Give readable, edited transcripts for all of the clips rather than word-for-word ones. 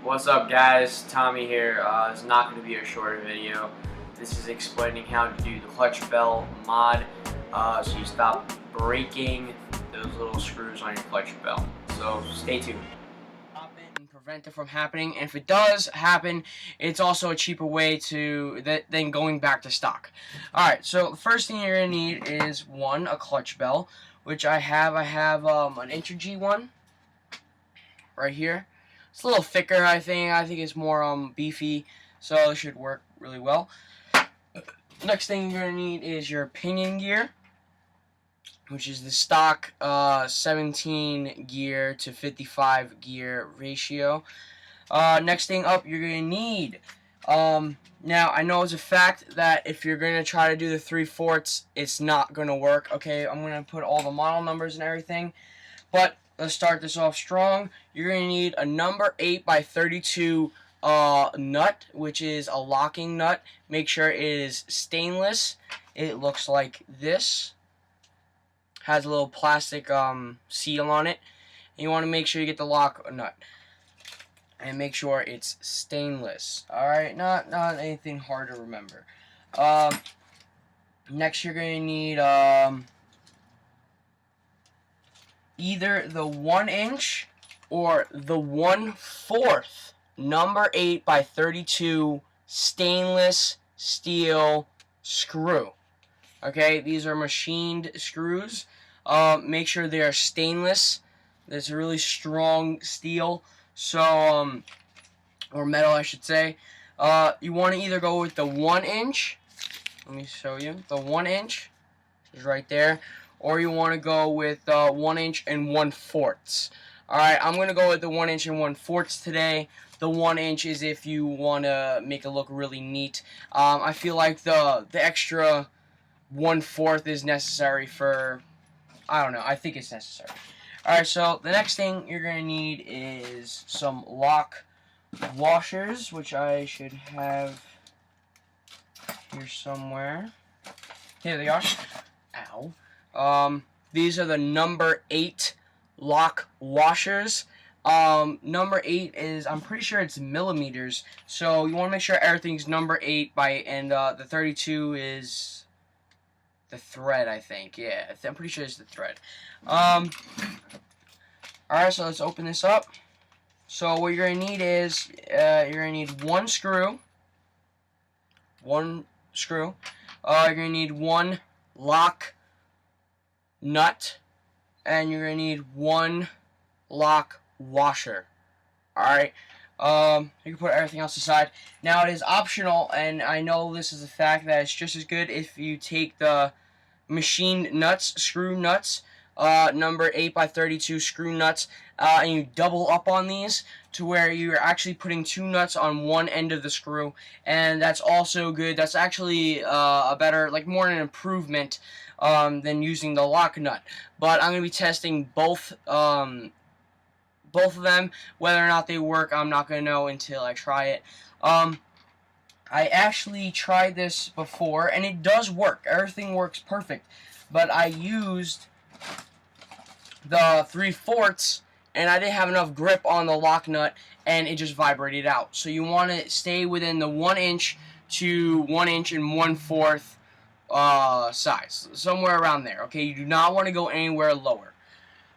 What's up, guys? Tommy here. It's not going to be a short video. This is explaining how to do the clutch bell mod, so you stop breaking those little screws on your clutch bell. So stay tuned. Stop it and prevent it from happening. And if it does happen, it's also a cheaper way than going back to stock. All right. So the first thing you're gonna need is a clutch bell, which I have. I have an Intergy one right here. It's a little thicker, I think. I think it's more beefy, so it should work really well. Next thing you're going to need is your pinion gear, which is the stock 17 gear to 55 gear ratio. Next thing up, you're going to need, now I know it's a fact that if you're going to try to do the 3/4, it's not going to work. Okay, I'm going to put all the model numbers and everything, but let's start this off strong. You're going to need a number 8x32 nut, which is a locking nut. Make sure it is stainless. It looks like this. Has a little plastic seal on it. And you want to make sure you get the lock nut. And make sure it's stainless. Alright, not anything hard to remember. Next you're going to need either the 1" or the 1/4 number 8x32 stainless steel screw. Okay, these are machined screws. Make sure they are stainless. That's a really strong steel. So, or metal, I should say. You want to either go with the 1". Let me show you. The 1" is right there. Or you want to go with 1" and 1/4. Alright, I'm going to go with the 1" and 1/4 today. The 1" is if you want to make it look really neat. I feel like the extra 1/4 is necessary for, I don't know, I think it's necessary. Alright, so the next thing you're going to need is some lock washers, which I should have here somewhere. Here they are. Ow. These are the number 8 lock washers. Number 8 is, I'm pretty sure it's millimeters, so you want to make sure everything's number 8 and the 32 is the thread, I think. Yeah, I'm pretty sure it's the thread. Alright, so let's open this up. So what you're going to need is, you're going to need one screw. You're going to need one lock nut, and you're going to need one lock washer. Alright, you can put everything else aside. Now it is optional, and I know this is a fact that it's just as good if you take the machined nuts, screw nuts, number 8x32 screw nuts, and you double up on these to where you're actually putting 2 nuts on one end of the screw, and that's also good. That's actually a better, like more an improvement than using the lock nut. But I'm going to be testing both of them. Whether or not they work, I'm not going to know until I try it. I actually tried this before, and it does work. Everything works perfect. But I used the 3/4, and I didn't have enough grip on the lock nut, and it just vibrated out. So you want to stay within the 1" to 1" and 1/4 size, somewhere around there. Okay, you do not want to go anywhere lower.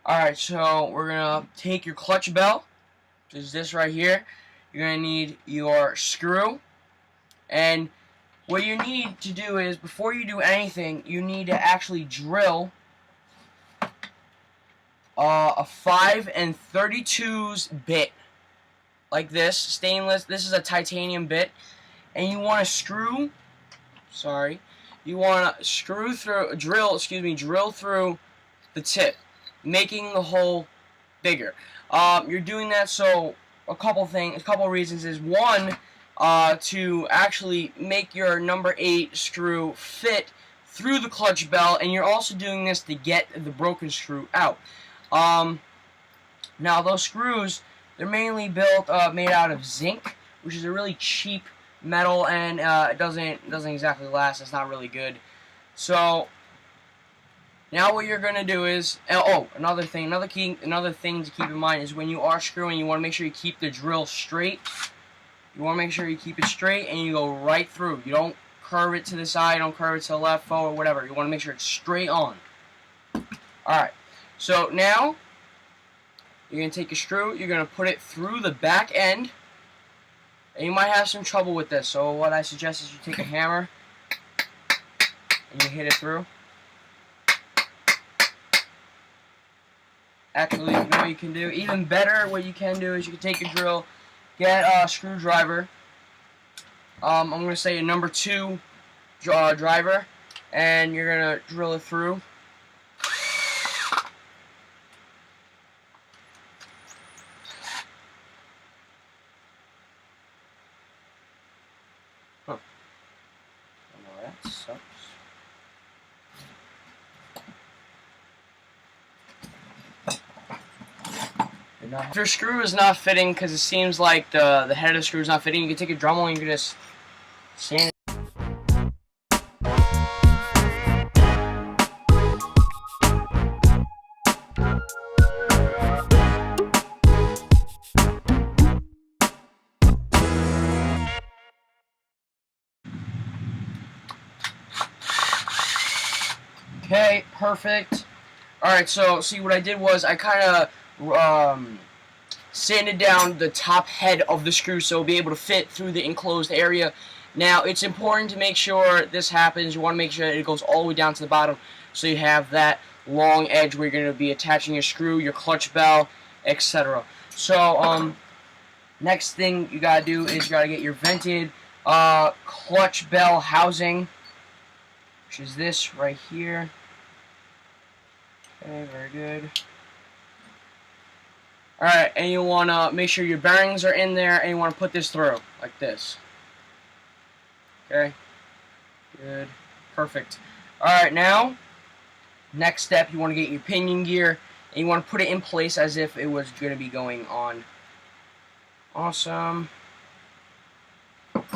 Alright, so we're gonna take your clutch bell, which is this right here. You're gonna need your screw, and what you need to do is, before you do anything, you need to actually drill a 5 32 bit, like this, stainless. This is a titanium bit, and you want to drill through the tip, making the hole bigger. You're doing that so a couple reasons is, one, to actually make your number 8 screw fit through the clutch bell, and you're also doing this to get the broken screw out. Now those screws, they're mainly made out of zinc, which is a really cheap metal, and it doesn't exactly last. It's not really good. So Now what you're gonna do is, oh, another thing to keep in mind is when you are screwing, you want to make sure you keep the drill straight. You want to make sure you keep it straight and you go right through. You don't curve it to the side, don't curve it to the left, forward, whatever. You want to make sure it's straight on. Alright, so now you're going to take a screw, you're going to put it through the back end, and you might have some trouble with this. So what I suggest is you take a hammer and you hit it through. Actually, you know what you can do? Even better, what you can do is you can take a drill, get a screwdriver. I'm going to say a number 2 driver, and you're going to drill it through. Huh. I know that sucks. If your screw is not fitting because it seems like the head of the screw is not fitting, you can take a Dremel and you can just sand it. Okay, perfect. Alright, so see what I did was I kind of sanded down the top head of the screw so it'll be able to fit through the enclosed area. Now, it's important to make sure this happens. You want to make sure that it goes all the way down to the bottom so you have that long edge where you're going to be attaching your screw, your clutch bell, etc. So, next thing you got to do is you got to get your vented clutch bell housing, which is this right here. Okay, very good. Alright, and you want to make sure your bearings are in there, and you want to put this through, like this. Okay? Good. Perfect. Alright, now, next step, you want to get your pinion gear, and you want to put it in place as if it was going to be going on. Awesome. If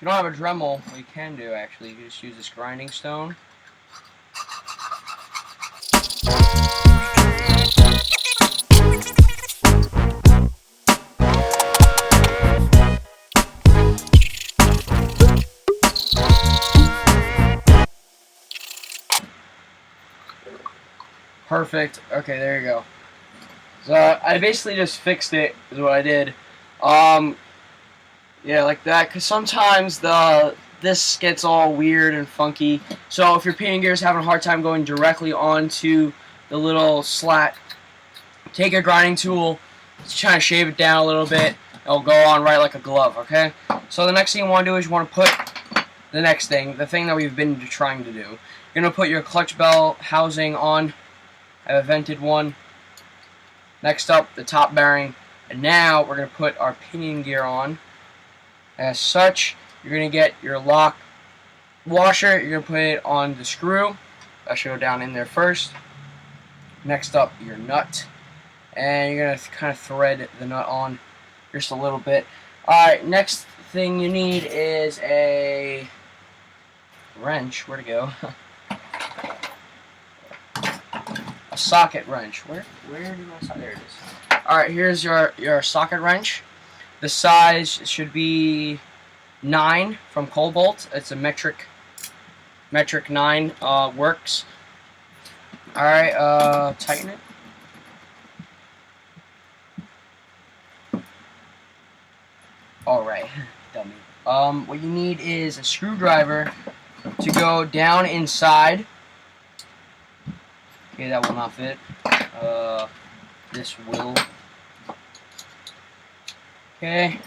you don't have a Dremel, what you can do, actually, you can just use this grinding stone. Perfect. Okay, there you go. So I basically just fixed it, is what I did. Yeah, like that, because sometimes this gets all weird and funky. So if your pinion gear is having a hard time going directly onto the little slat, take a grinding tool, just try to shave it down a little bit. It'll go on right like a glove, okay? So the next thing you want to do is you want to put the next thing, the thing that we've been trying to do. You're going to put your clutch bell housing on. I have a vented one. Next up, the top bearing. And now we're going to put our pinion gear on. As such, you're going to get your lock washer. You're going to put it on the screw. That should go down in there first. Next up, your nut. And you're going to kind of thread the nut on just a little bit. Alright, next thing you need is a wrench. Where'd it go? A socket wrench. Where did my socket? There it is. Alright, here's your socket wrench. The size should be 9 from Cobalt. It's a metric 9 works. Alright, tighten it. Alright, dummy. What you need is a screwdriver to go down inside. Okay, that will not fit. This will. Okay.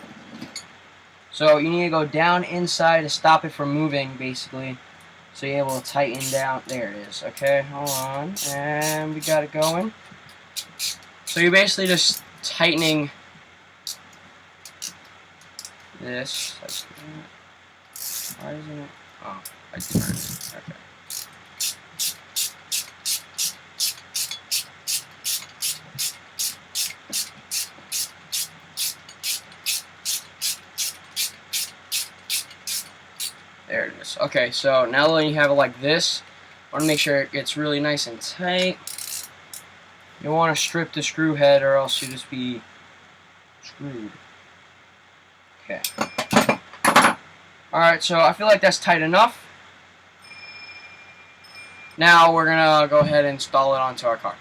So you need to go down inside to stop it from moving, basically. So you're able to tighten down. There it is. Okay, hold on. And we got it going. So you're basically just tightening this. Why isn't it? Oh, I turned it. Okay. Okay, so now that you have it like this, I want to make sure it gets really nice and tight. You don't want to strip the screw head or else you'll just be screwed. Okay. Alright, so I feel like that's tight enough. Now we're going to go ahead and install it onto our car.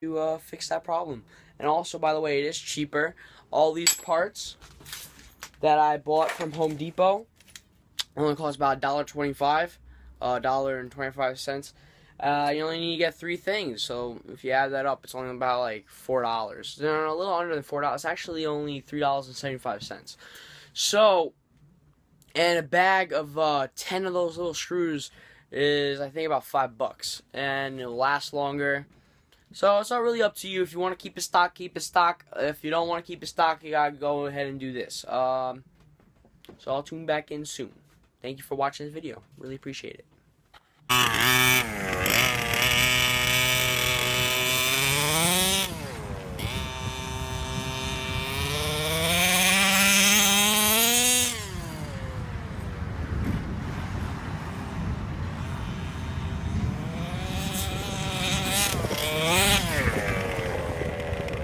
To fix that problem. And also, by the way, it is cheaper. All these parts that I bought from Home Depot only cost about $1.25, $1.25. You only need to get 3 things, so if you add that up, it's only about like $4. They're a little under than $4. It's actually only $3.75. So, and a bag of 10 of those little screws is, I think, about $5, and it'll last longer. So it's not really up to you. If you want to keep it stock, keep it stock. If you don't want to keep it stock, you gotta go ahead and do this. So I'll tune back in soon. Thank you for watching this video. Really appreciate it.